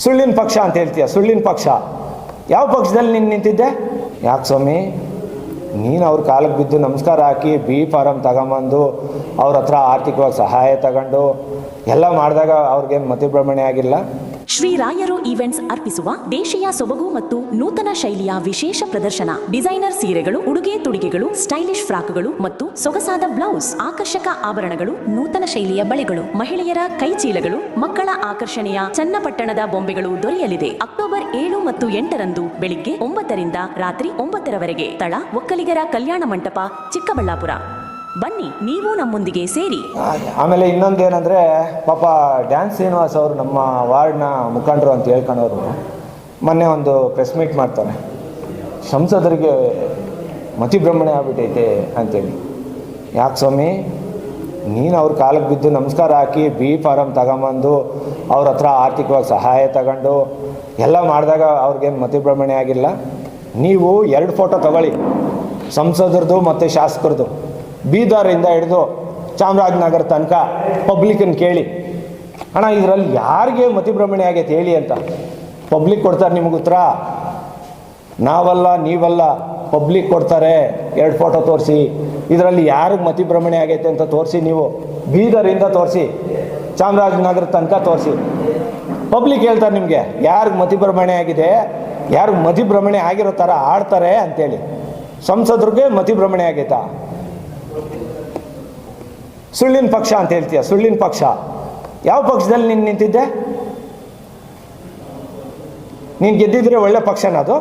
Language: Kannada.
ಸುಳ್ಳಿನ ಪಕ್ಷ ಅಂತ ಹೇಳ್ತೀಯ, ಸುಳ್ಳಿನ ಪಕ್ಷ. ಯಾವ ಪಕ್ಷದಲ್ಲಿ ನೀನು ನಿಂತಿದ್ದೆ? ಯಾಕೆ ಸ್ವಾಮಿ, ನೀನು ಅವ್ರ ಕಾಲಕ್ಕೆ ಬಿದ್ದು ನಮಸ್ಕಾರ ಹಾಕಿ ಬಿ ಫಾರಮ್ ತಗೊಂಬಂದು ಅವ್ರ ಹತ್ರ ಆರ್ಥಿಕವಾಗಿ ಸಹಾಯ ತಗೊಂಡು ಎಲ್ಲ ಮಾಡಿದಾಗ ಅವ್ರಿಗೇನು ಮತಿಭ್ರಮಣೆ ಆಗಿಲ್ಲ? ಶ್ರೀ ರಾಯರು ಈವೆಂಟ್ಸ್ ಅರ್ಪಿಸುವ ದೇಶೀಯ ಸೊಬಗು ಮತ್ತು ನೂತನ ಶೈಲಿಯ ವಿಶೇಷ ಪ್ರದರ್ಶನ. ಡಿಸೈನರ್ ಸೀರೆಗಳು, ಉಡುಗೆ ತೊಡುಗೆಗಳು, ಸ್ಟೈಲಿಶ್ ಫ್ರಾಕ್ಗಳು ಮತ್ತು ಸೊಗಸಾದ ಬ್ಲೌಸ್, ಆಕರ್ಷಕ ಆಭರಣಗಳು, ನೂತನ ಶೈಲಿಯ ಬಳೆಗಳು, ಮಹಿಳೆಯರ ಕೈಚೀಲಗಳು, ಮಕ್ಕಳ ಆಕರ್ಷಣೆಯ ಚನ್ನಪಟ್ಟಣದ ಬೊಂಬೆಗಳು ದೊರೆಯಲಿದೆ. ಅಕ್ಟೋಬರ್ 7 ಮತ್ತು 8ರಂದು ಬೆಳಿಗ್ಗೆ 9ರಿಂದ ರಾತ್ರಿ 9ರವರೆಗೆ. ಸ್ಥಳ ಒಕ್ಕಲಿಗರ ಕಲ್ಯಾಣ ಮಂಟಪ, ಚಿಕ್ಕಬಳ್ಳಾಪುರ. ಬನ್ನಿ, ನೀವು ನಮ್ಮೊಂದಿಗೆ ಸೇರಿ. ಆಮೇಲೆ ಇನ್ನೊಂದೇನೆಂದರೆ, ಪಾಪ ಡ್ಯಾನ್ಸ್ ಶ್ರೀನಿವಾಸ್ ಅವರು ನಮ್ಮ ವಾರ್ಡ್ನ ಮುಖಂಡರು ಅಂತ ಹೇಳ್ಕೊಂಡವರು ಮೊನ್ನೆ ಒಂದು ಪ್ರೆಸ್ ಮೀಟ್ ಮಾಡ್ತಾರೆ. ಸಂಸದರಿಗೆ ಮತಿಭ್ರಮಣೆ ಆಗ್ಬಿಟ್ಟೈತೆ ಅಂತೇಳಿ. ಯಾಕೆ ಸ್ವಾಮಿ, ನೀನು ಅವ್ರ ಕಾಲಕ್ಕೆ ಬಿದ್ದು ನಮಸ್ಕಾರ ಹಾಕಿ ಬಿ ಫಾರಮ್ ತಗೊಂಬಂದು ಅವ್ರ ಹತ್ರ ಆರ್ಥಿಕವಾಗಿ ಸಹಾಯ ತಗೊಂಡು ಎಲ್ಲ ಮಾಡಿದಾಗ ಅವ್ರಿಗೇನು ಮತಿಭ್ರಮಣೆ ಆಗಿಲ್ಲ? ನೀವು 2 ಫೋಟೋ ತಗೊಳ್ಳಿ, ಸಂಸದರದು ಮತ್ತು ಶಾಸಕರದು. ಬೀದರಿಂದ ಹಿಡಿದು ಚಾಮರಾಜನಗರ ತನಕ ಪಬ್ಲಿಕ್ಕನ್ನು ಕೇಳಿ, ಅಣ್ಣ ಇದರಲ್ಲಿ ಯಾರಿಗೆ ಮತಿಭ್ರಮಣೆ ಆಗೈತೆ ಹೇಳಿ ಅಂತ. ಪಬ್ಲಿಕ್ ಕೊಡ್ತಾರೆ ನಿಮಗೆ ಉತ್ತರ. ನಾವಲ್ಲ, ನೀವಲ್ಲ, ಪಬ್ಲಿಕ್ ಕೊಡ್ತಾರೆ. 2 ಫೋಟೋ ತೋರಿಸಿ, ಇದರಲ್ಲಿ ಯಾರಿಗೆ ಮತಿಭ್ರಮಣೆ ಆಗೈತೆ ಅಂತ ತೋರಿಸಿ. ನೀವು ಬೀದರಿಂದ ತೋರಿಸಿ, ಚಾಮರಾಜನಗರ ತನಕ ತೋರಿಸಿ. ಪಬ್ಲಿಕ್ ಹೇಳ್ತಾರೆ ನಿಮಗೆ ಯಾರಿಗೆ ಮತಿಭ್ರಮಣೆ ಆಗಿದೆ, ಯಾರಿಗೆ ಮತಿಭ್ರಮಣೆ ಆಗಿರೋ ಥರ ಆಡ್ತಾರೆ ಅಂತೇಳಿ. ಸಂಸದರಿಗೆ ಮತಿಭ್ರಮಣೆ ಆಗೈತಾ? ಸುಳ್ಳಿನ ಪಕ್ಷ ಅಂತ ಹೇಳ್ತೀಯ, ಸುಳ್ಳಿನ ಪಕ್ಷ. ಯಾವ ಪಕ್ಷದಲ್ಲಿ ನೀನು ನಿಂತಿದ್ದೆ? ನೀನು ಗೆದ್ದಿದ್ರೆ ಒಳ್ಳೆ ಪಕ್ಷನ ಅದು?